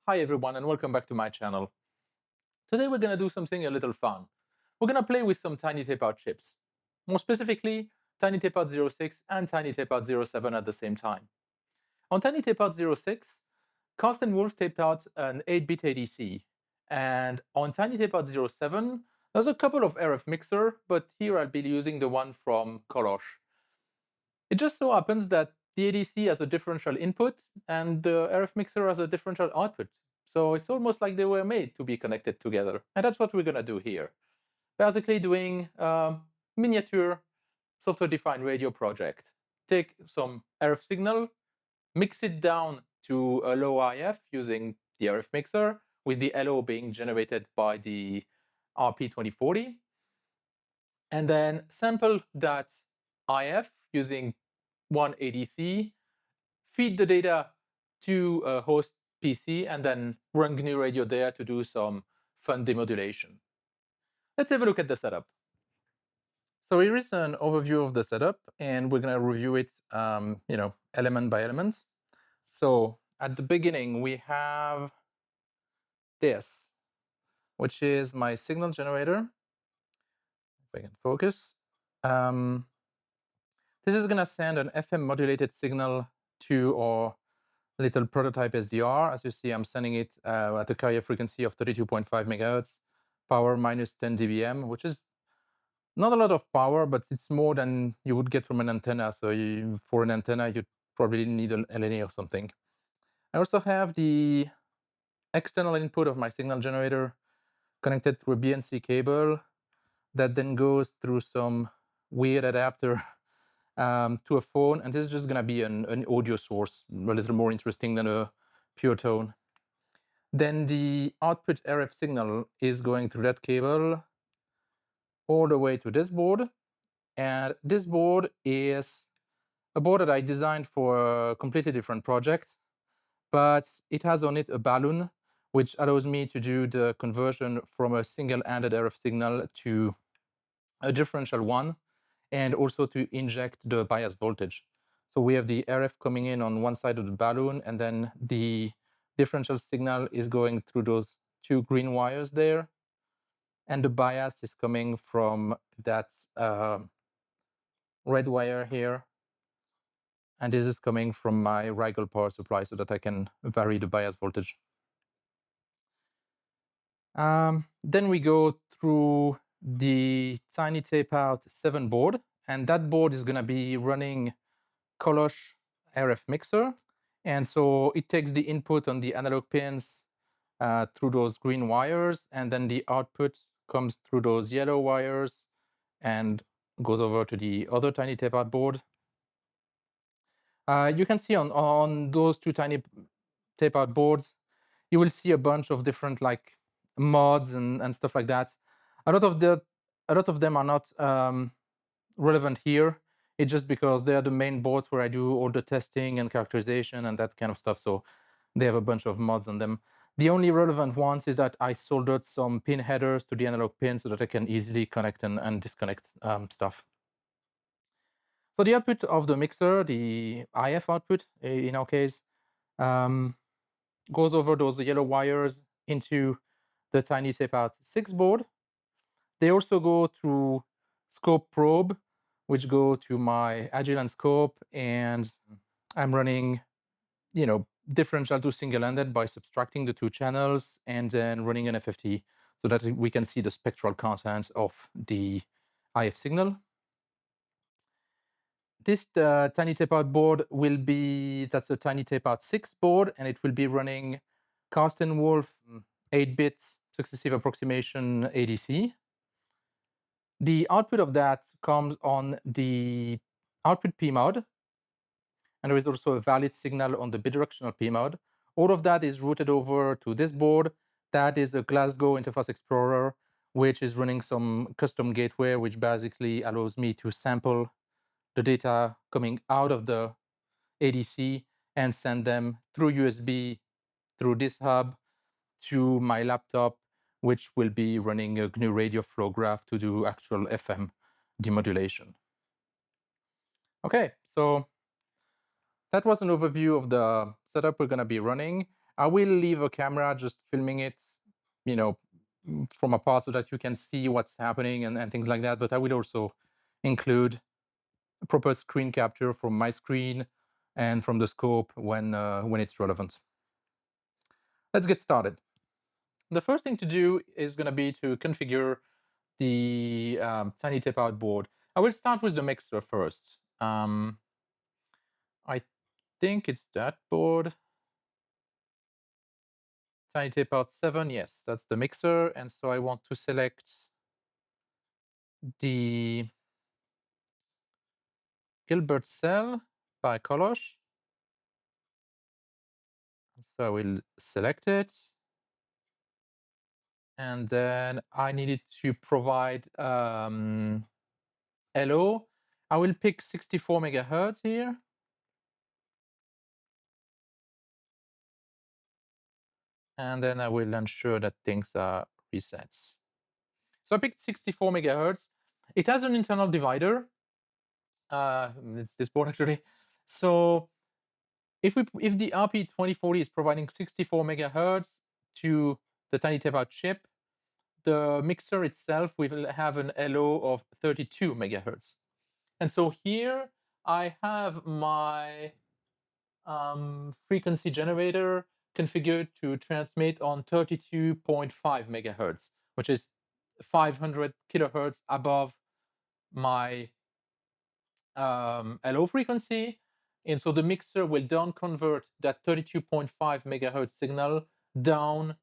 Hi everyone and welcome back to my channel. Today we're going to do something a little fun. We're going to play with some Tiny Tapeout chips. More specifically, Tiny Tapeout 06 and Tiny Tapeout 07 at the same time. On Tiny Tapeout 06, Carsten Wulff taped out an 8-bit ADC. And on Tiny Tapeout 07, there's a couple of RF mixer, but here I'll be using the one from Kolos. It just so happens that the ADC has a differential input and the RF mixer has a differential output. So it's almost like they were made to be connected together. And that's what we're going to do here. Basically doing a miniature software-defined radio project. Take some RF signal, mix it down to a low IF using the RF mixer, with the LO being generated by the RP2040. And then sample that IF using one ADC, feed the data to a host PC, and then run GNURadio there to do some fun demodulation. Let's have a look at the setup. So here is an overview of the setup, and we're going to review it, element by element. So at the beginning, we have this, which is my signal generator. If I can focus. This is going to send an FM modulated signal to our little prototype SDR. As you see, I'm sending it at a carrier frequency of 32.5 megahertz, power minus 10 dBm, which is not a lot of power, but it's more than you would get from an antenna. So for an antenna, you'd probably need an LNA or something. I also have the external input of my signal generator connected through a BNC cable that then goes through some weird adapter to a phone, and this is just going to be an audio source, a little more interesting than a pure tone. Then the output RF signal is going through that cable all the way to this board, and this board is a board that I designed for a completely different project, but it has on it a balloon, which allows me to do the conversion from a single-handed RF signal to a differential one, and also to inject the bias voltage. So we have the RF coming in on one side of the balloon, and then the differential signal is going through those two green wires there, and the bias is coming from that red wire here, and this is coming from my Rigel power supply so that I can vary the bias voltage. Then we go through the Tiny Tapeout 7 board, and that board is going to be running Kolos RF mixer. And so it takes the input on the analog pins through those green wires, and then the output comes through those yellow wires and goes over to the other Tiny Tapeout board. You can see on those two Tiny Tapeout boards, you will see a bunch of different mods and stuff like that. A lot of them are not relevant here. It's just because they are the main boards where I do all the testing and characterization and that kind of stuff. So they have a bunch of mods on them. The only relevant ones is that I soldered some pin headers to the analog pin so that I can easily connect and disconnect stuff. So the output of the mixer, the IF output in our case, goes over those yellow wires into the Tiny Tapeout 6 board. They also go through scope probe, which go to my Agilent scope, and I'm running, differential to single-handed by subtracting the two channels and then running an FFT so that we can see the spectral content of the IF signal. This Tiny Tapeout board that's a Tiny Tapeout 6 board, and it will be running Carsten Wulff 8-bit successive approximation ADC. The output of that comes on the output PMOD, and there is also a valid signal on the bidirectional PMOD. All of that is routed over to this board. That is a Glasgow Interface Explorer, which is running some custom gateway, which basically allows me to sample the data coming out of the ADC and send them through USB, through this hub, to my laptop, which will be running a GNURadio flow graph to do actual FM demodulation. Okay, so that was an overview of the setup we're going to be running. I will leave a camera just filming it, from apart so that you can see what's happening and things like that. But I will also include a proper screen capture from my screen and from the scope when it's relevant. Let's get started. The first thing to do is going to be to configure the Tiny Tapeout board. I will start with the mixer first. I think it's that board. Tiny Tapeout 7, yes, that's the mixer. And so I want to select the Gilbert cell by Kolos. So I will select it. And then I needed to provide LO. I will pick 64 megahertz here. And then I will ensure that things are reset. So I picked 64 megahertz. It has an internal divider. It's this board actually. So if the RP2040 is providing 64 megahertz to the Tiny Tapeout chip, the mixer itself will have an LO of 32 megahertz. And so here I have my frequency generator configured to transmit on 32.5 megahertz, which is 500 kilohertz above my LO frequency. And so the mixer will down convert that 32.5 megahertz signal down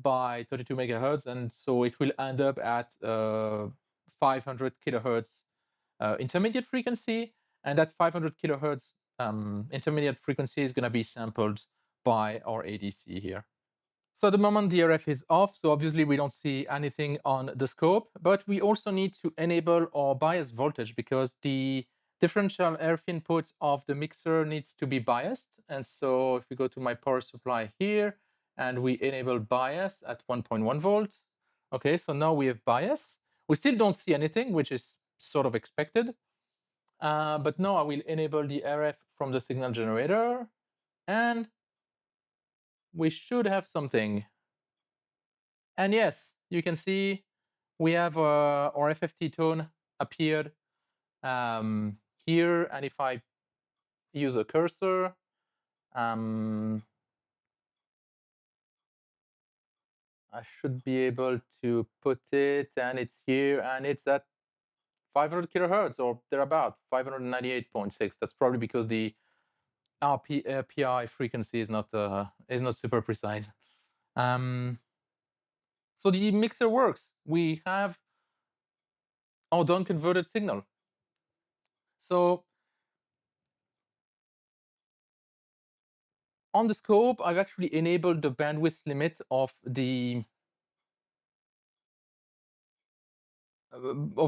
by 32 megahertz. And so it will end up at 500 kilohertz intermediate frequency. And that 500 kilohertz intermediate frequency is going to be sampled by our ADC here. So at the moment the RF is off, so obviously we don't see anything on the scope, but we also need to enable our bias voltage because the differential RF input of the mixer needs to be biased. And so if we go to my power supply here and we enable bias at 1.1 volt, okay, so now we have bias. We still don't see anything, which is sort of expected. But now I will enable the RF from the signal generator and we should have something. And yes, you can see we have our FFT tone appeared here. And if I use a cursor, I should be able to put it, and it's here, and it's at 500 kilohertz or thereabout, 598.6. That's probably because the RPI frequency is not super precise. So the mixer works. We have our down converted signal. So on the scope, I've actually enabled the bandwidth limit of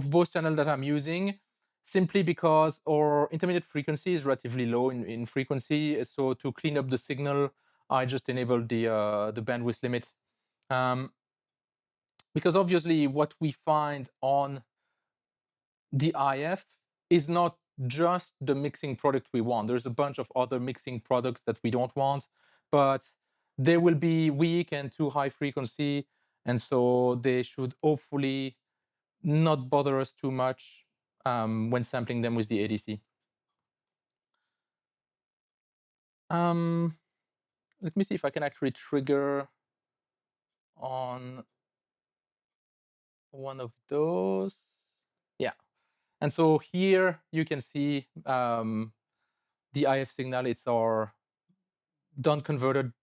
both channels that I'm using, simply because our intermediate frequency is relatively low in frequency. So to clean up the signal, I just enabled the bandwidth limit. Because obviously what we find on the IF is not just the mixing product we want. There's a bunch of other mixing products that we don't want, but they will be weak and too high frequency. And so they should hopefully not bother us too much when sampling them with the ADC. Let me see if I can actually trigger on one of those. Yeah. And so here you can see the IF signal. It's our down converted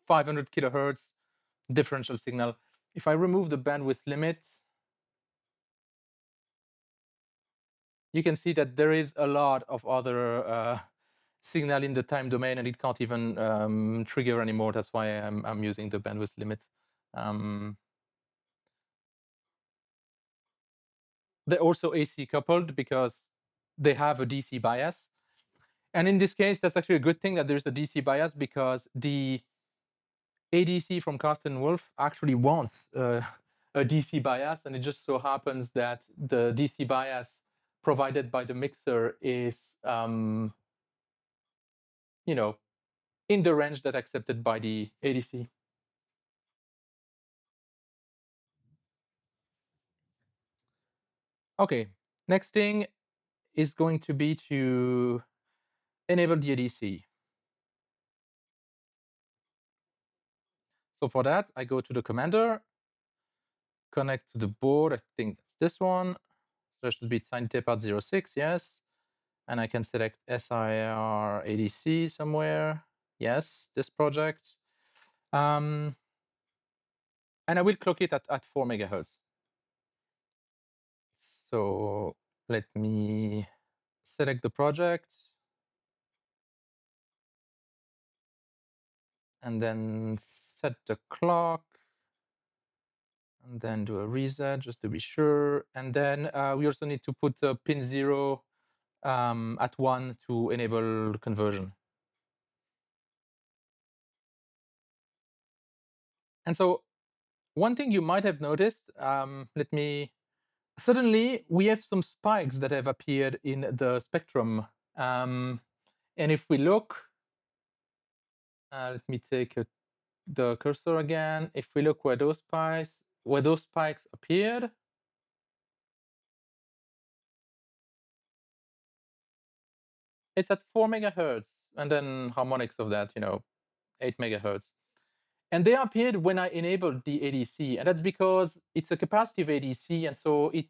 500 kilohertz differential signal. If I remove the bandwidth limit, you can see that there is a lot of other signal in the time domain, and it can't even trigger anymore. That's why I'm using the bandwidth limit. They're also AC coupled because they have a DC bias. And in this case, that's actually a good thing that there's a DC bias, because the ADC from Carsten Wulff actually wants a DC bias, and it just so happens that the DC bias provided by the mixer is, in the range that's accepted by the ADC. Okay, next thing is going to be to enable the ADC. So for that, I go to the commander, connect to the board. I think it's this one. So there should be TinyTapeout 06, yes. And I can select SAR ADC somewhere. Yes, this project. And I will clock it at 4 megahertz. So let me select the project. And then set the clock. And then do a reset just to be sure. And then we also need to put pin 0 at 1 to enable conversion. And so one thing you might have noticed, suddenly we have some spikes that have appeared in the spectrum. And if we look, let me take the cursor again. If we look where those spikes appeared, it's at 4 megahertz, and then harmonics of that, 8 megahertz. And they appeared when I enabled the ADC, and that's because it's a capacitive ADC, and so it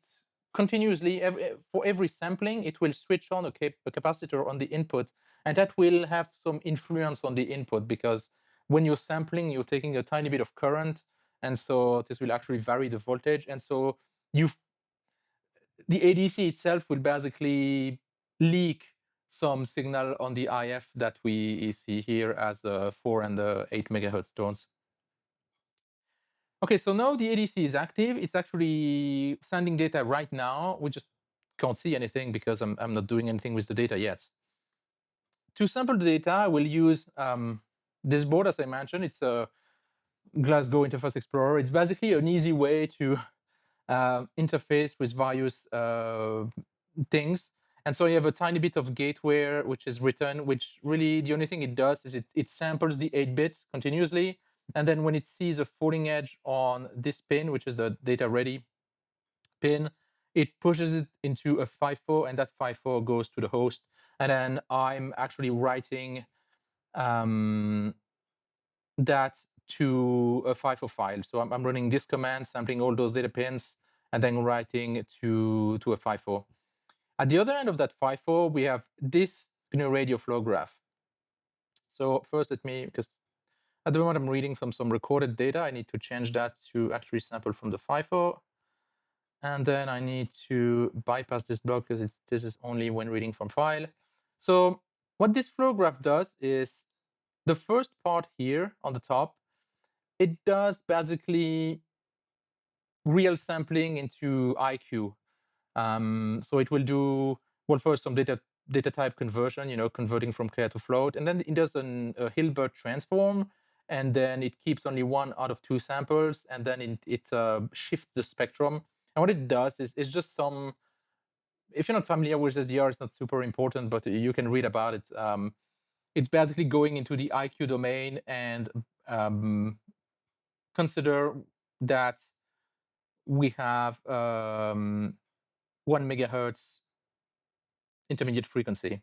continuously, for every sampling, it will switch on a capacitor on the input, and that will have some influence on the input, because when you're sampling, you're taking a tiny bit of current, and so this will actually vary the voltage, and so the ADC itself will basically leak some signal on the IF that we see here as 4 and 8 megahertz tones. Okay, so now the ADC is active. It's actually sending data right now. We just can't see anything because I'm not doing anything with the data yet. To sample the data, I will use this board, as I mentioned. It's a Glasgow Interface Explorer. It's basically an easy way to interface with various things. And so you have a tiny bit of gateway, which is written, which really the only thing it does is it samples the 8 bits continuously. And then when it sees a falling edge on this pin, which is the data ready pin, it pushes it into a FIFO, and that FIFO goes to the host. And then I'm actually writing that to a FIFO file. So I'm running this command, sampling all those data pins, and then writing to a FIFO. At the other end of that FIFO, we have this GNURadio flow graph. So first, because at the moment I'm reading from some recorded data, I need to change that to actually sample from the FIFO. And then I need to bypass this block because this is only when reading from file. So what this flow graph does is the first part here on the top, it does basically real sampling into IQ. So it will do, well, first some data type conversion, converting from clear to float, and then it does a Hilbert transform, and then it keeps only 1 out of 2 samples, and then it shifts the spectrum. And what it does is it's just some, if you're not familiar with SDR, it's not super important, but you can read about it. It's basically going into the IQ domain and consider that we have 1 megahertz intermediate frequency.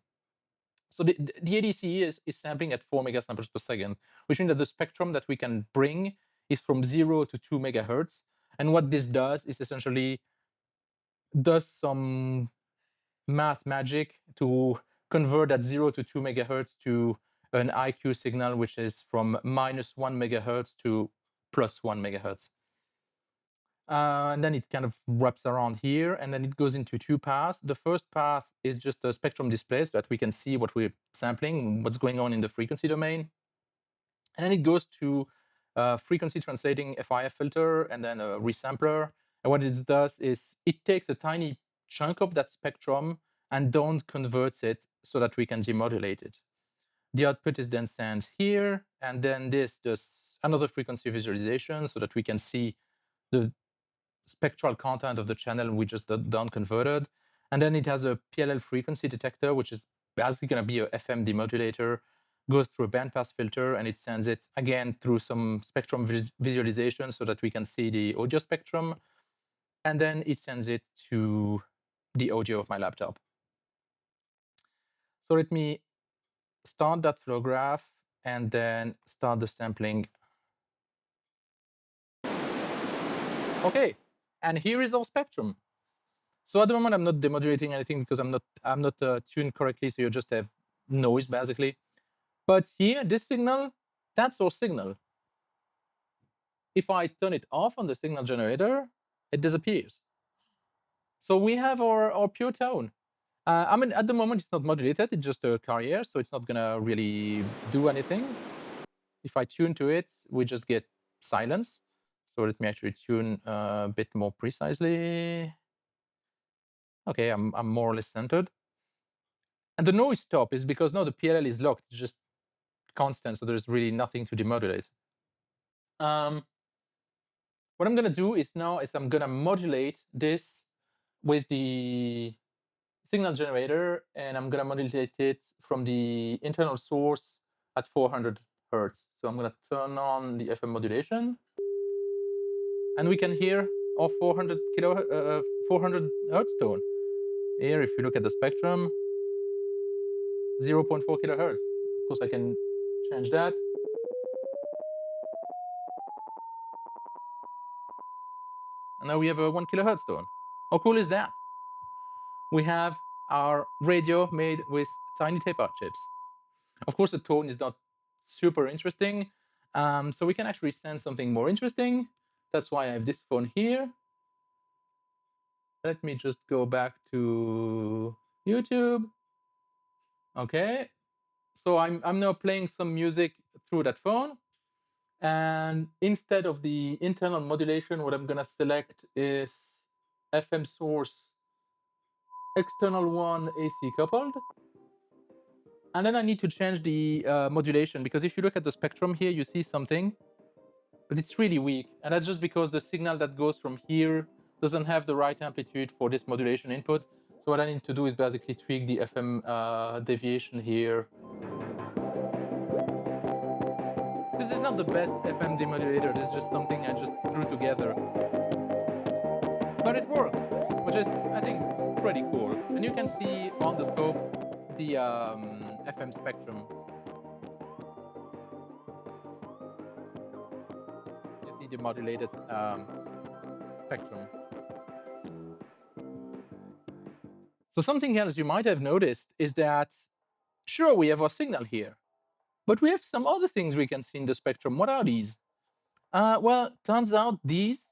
So the ADC is sampling at 4 megasamples per second, which means that the spectrum that we can bring is from 0 to 2 megahertz. And what this does is essentially does some math magic to convert that 0 to 2 megahertz to an IQ signal, which is from -1 megahertz to +1 megahertz. And then it kind of wraps around here, and then it goes into 2 paths. The first path is just a spectrum display so that we can see what we're sampling, what's going on in the frequency domain. And then it goes to frequency translating FIF filter and then a resampler. And what it does is it takes a tiny chunk of that spectrum and don't converts it so that we can demodulate it. The output is then sent here, and then this does another frequency visualization so that we can see the spectral content of the channel we just done converted. And then it has a PLL frequency detector, which is basically going to be a FM demodulator goes through a bandpass filter, and it sends it again through some spectrum visualization so that we can see the audio spectrum. And then it sends it to the audio of my laptop. So let me start that flow graph and then start the sampling. Okay, and here is our spectrum. So at the moment, I'm not demodulating anything because I'm not tuned correctly, so you just have noise basically. But here, this signal, that's our signal. If I turn it off on the signal generator, it disappears. So we have our pure tone. I mean, at the moment, it's not modulated. It's just a carrier, so it's not going to really do anything. If I tune to it, we just get silence. So let me actually tune a bit more precisely. Okay, I'm more or less centered. And the noise stop is because now the PLL is locked. It's just constant, so there's really nothing to demodulate. What I'm going to do is now is I'm going to modulate this with the signal generator, and I'm going to modulate it from the internal source at 400 hertz. So I'm going to turn on the FM modulation, and we can hear our 400 hertz tone. Here, if you look at the spectrum, 0.4 kilohertz. Of course, I can change that. And now we have a 1 kilohertz tone. How cool is that? We have our radio made with Tiny Tapeout chips. Of course, the tone is not super interesting, so we can actually send something more interesting. That's why I have this phone here. Let me just go back to YouTube. Okay, so I'm now playing some music through that phone, and instead of the internal modulation, what I'm gonna select is FM source external one AC coupled. And then I need to change the modulation, because if you look at the spectrum here, you see something, but it's really weak. And that's just because the signal that goes from here doesn't have the right amplitude for this modulation input. So what I need to do is basically tweak the FM deviation here. This is not the best FM demodulator. This is just something I just threw together. But it works, which is, I think, pretty cool. And you can see on the scope the FM spectrum. You see the modulated spectrum. So something else you might have noticed is that, sure, we have our signal here, but we have some other things we can see in the spectrum. What are these? Well, turns out these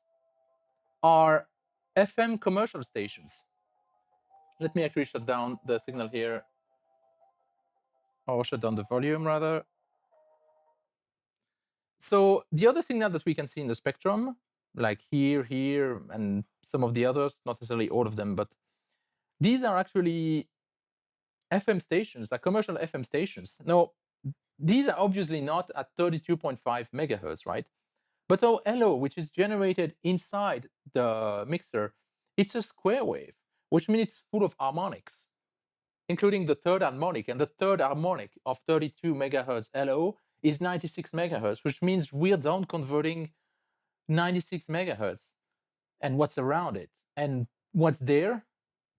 are FM commercial stations. Let me actually shut down the signal here, or shut down the volume rather. So the other signal that we can see in the spectrum, like here, and some of the others, not necessarily all of them, but these are actually FM stations, like commercial FM stations. Now, these are obviously not at 32.5 megahertz, right? But our LO, which is generated inside the mixer, it's a square wave, which means it's full of harmonics, including the third harmonic. And the third harmonic of 32 megahertz LO is 96 megahertz, which means we're down converting 96 megahertz and what's around it. And what's there?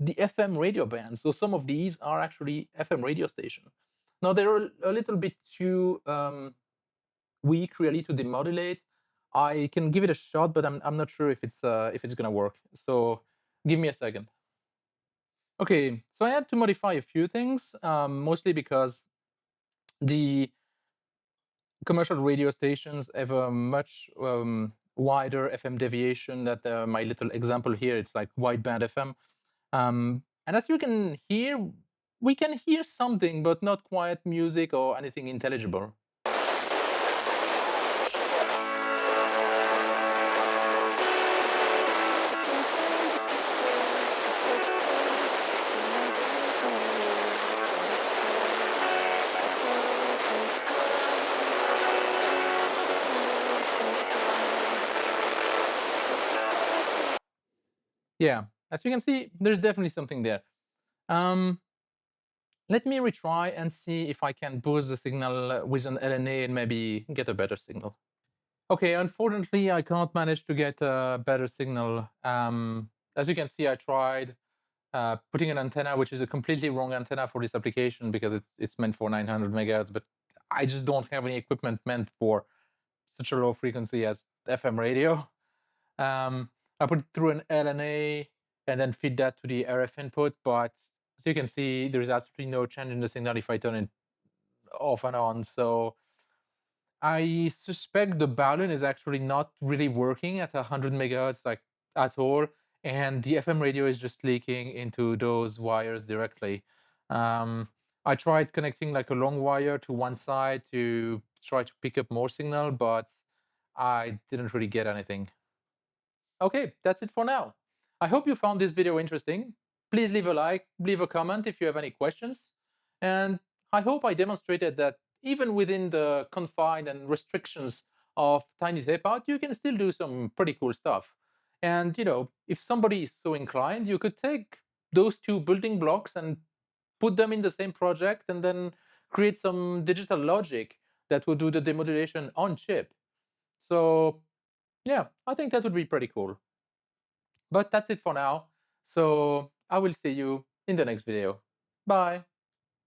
The FM radio bands. So some of these are actually FM radio stations. Now they're a little bit too weak really to demodulate. I can give it a shot, but I'm not sure if it's gonna work. So give me a second. Okay, so I had to modify a few things, mostly because the commercial radio stations have a much wider FM deviation than my little example here. It's like wideband FM. And as you can hear, we can hear something, but not quite music or anything intelligible. Yeah, as you can see, there's definitely something there. Let me retry and see if I can boost the signal with an LNA and maybe get a better signal. Okay, unfortunately, I can't manage to get a better signal. As you can see, I tried putting an antenna, which is a completely wrong antenna for this application because it's meant for 900 megahertz, but I just don't have any equipment meant for such a low frequency as FM radio. I put it through an LNA and then feed that to the RF input, but as you can see, there is absolutely no change in the signal if I turn it off and on. So I suspect the balloon is actually not really working at 100 megahertz like at all, and the FM radio is just leaking into those wires directly. Um, I tried connecting like a long wire to one side to try to pick up more signal, but I didn't really get anything. Okay, that's it for now. I hope you found this video interesting. Please leave a like, leave a comment if you have any questions. And I hope I demonstrated that even within the confines and restrictions of Tiny Tapeout, you can still do some pretty cool stuff. And if somebody is so inclined, you could take those two building blocks and put them in the same project and then create some digital logic that will do the demodulation on chip. So yeah, I think that would be pretty cool. But that's it for now. So I will see you in the next video. Bye.